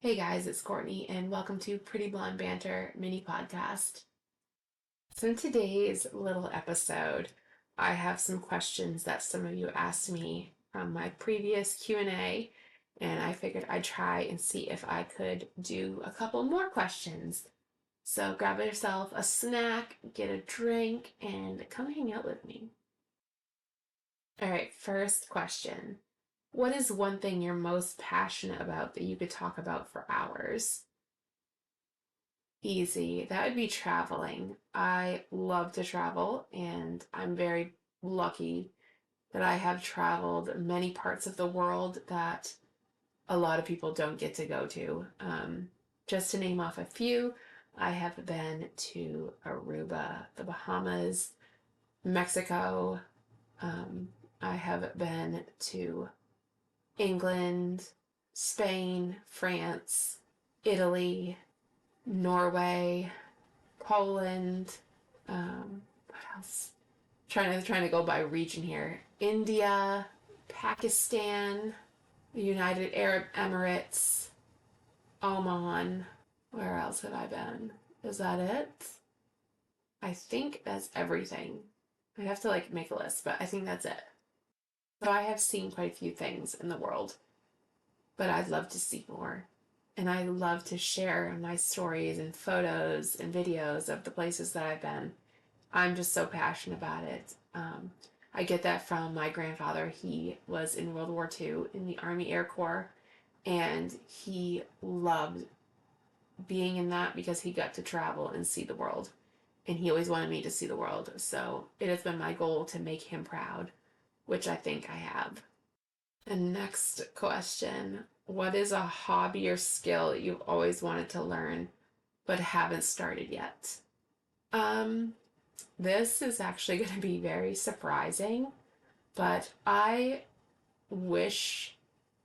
Hey guys, it's Courtney, and welcome to Pretty Blonde Banter mini podcast. So, in today's little episode, I have some questions that some of you asked me from my previous Q&A, and I figured I'd try and see if I could do a couple more questions. So, grab yourself a snack, get a drink, and come hang out with me. All right, first question. What is one thing you're most passionate about that you could talk about for hours? Easy. That would be traveling. I love to travel, and I'm very lucky that I have traveled many parts of the world that a lot of people don't get to go to. Just to name off a few, I have been to Aruba, the Bahamas, Mexico. I have been to England, Spain, France, Italy, Norway, Poland. What else? Trying to go by region here. India, Pakistan, the United Arab Emirates, Oman. Where else have I been? Is that it? I think that's everything. I have to make a list, but I think that's it. So I have seen quite a few things in the world, but I'd love to see more. And I love to share my stories and photos and videos of the places that I've been. I'm just so passionate about it. I get that from my grandfather. He was in World War II in the Army Air Corps, and he loved being in that because he got to travel and see the world. And he always wanted me to see the world. So it has been my goal to make him proud, which I think I have. And next question. What is a hobby or skill that you've always wanted to learn but haven't started yet? Um, this is actually going to be very surprising, but I wish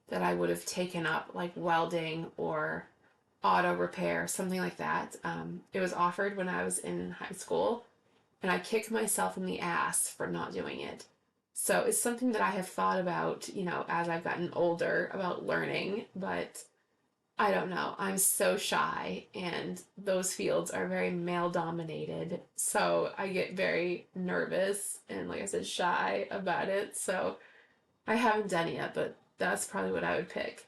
that I would have taken up welding or auto repair, something like that. It was offered when I was in high school, and I kicked myself in the ass for not doing it. So it's something that I have thought about, as I've gotten older about learning, but I don't know. I'm so shy, and those fields are very male dominated. So I get very nervous and, like I said, shy about it. So I haven't done it yet, but that's probably what I would pick.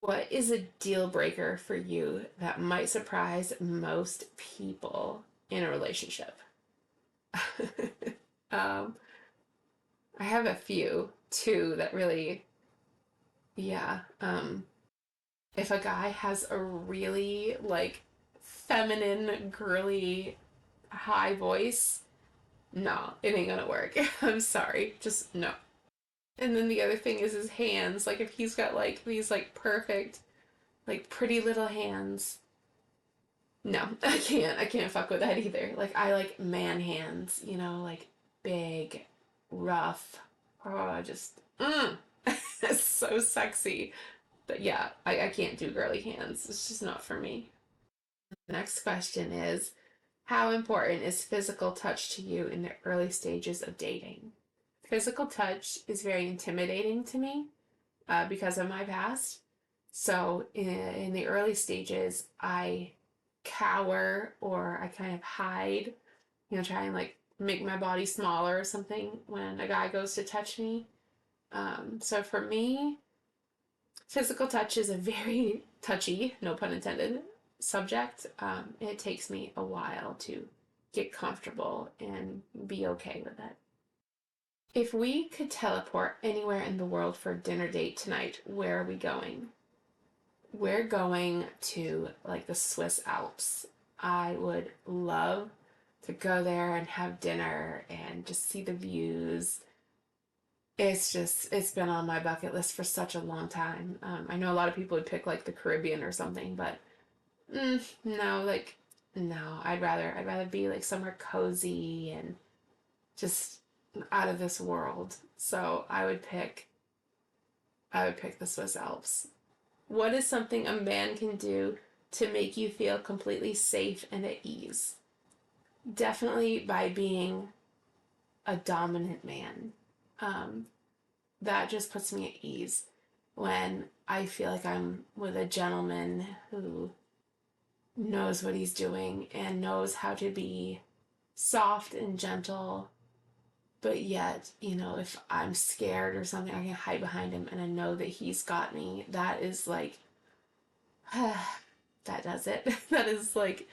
What is a deal breaker for you that might surprise most people in a relationship? um, I have a few, too, that really, yeah. If a guy has a really, feminine, girly, high voice, no, it ain't gonna work. I'm sorry. Just no. And then the other thing is his hands. Like, if he's got, these, perfect, pretty little hands, no, I can't fuck with that either. I like man hands, big, rough. Oh, just, it's so sexy. But yeah, I can't do girly hands. It's just not for me. The next question is, how important is physical touch to you in the early stages of dating? Physical touch is very intimidating to me because of my past. So in the early stages, I cower or I kind of hide, try and make my body smaller or something when a guy goes to touch me. So for me, physical touch is a very touchy, no pun intended, subject. It takes me a while to get comfortable and be okay with it. If we could teleport anywhere in the world for a dinner date tonight, where are we going? We're going to the Swiss Alps. I would love to go there and have dinner and just see the views. It's been on my bucket list for such a long time. I know a lot of people would pick the Caribbean or something, but no, no. I'd rather be somewhere cozy and just out of this world. So I would pick the Swiss Alps. What is something a man can do to make you feel completely safe and at ease? Definitely by being a dominant man. That just puts me at ease. when I feel like I'm with a gentleman who knows what he's doing and knows how to be soft and gentle, but yet, if I'm scared or something, I can hide behind him and I know that he's got me. That is like, that does it. That is like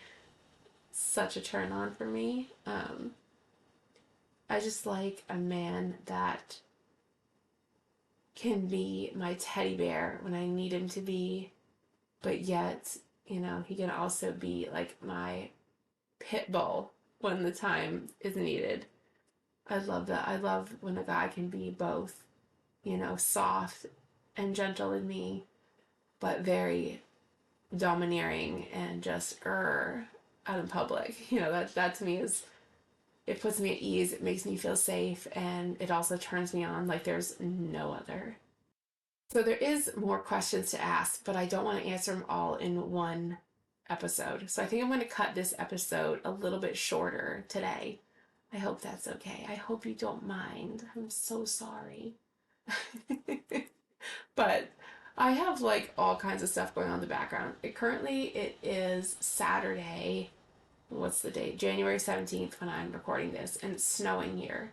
such a turn on for me. I just like a man that can be my teddy bear when I need him to be, but yet, he can also be like my pit bull when the time is needed. I love that. I love when a guy can be both, soft and gentle with me, but very domineering and just out in public. That to me is, it puts me at ease. It makes me feel safe, and it also turns me on like there's no other. So there is more questions to ask, but I don't want to answer them all in one episode. So I think I'm going to cut this episode a little bit shorter today. I hope that's okay. I hope you don't mind. I'm so sorry. But I have like all kinds of stuff going on in the background. It is Saturday. What's the date? January 17th when I'm recording this, and it's snowing here.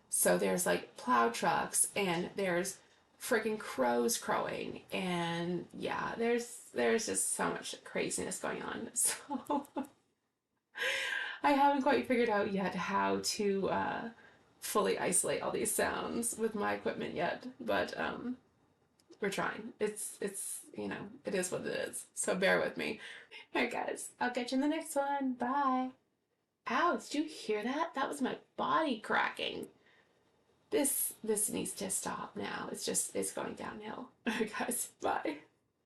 So there's like plow trucks and there's freaking crows crowing, and yeah, there's just so much craziness going on. So I haven't quite figured out yet how to fully isolate all these sounds with my equipment yet, but we're trying. It's it is what it is. So bear with me. All right, guys, I'll catch you in the next one. Bye. Ow, did you hear that? That was my body cracking. This needs to stop now. It's going downhill. All right, guys, bye.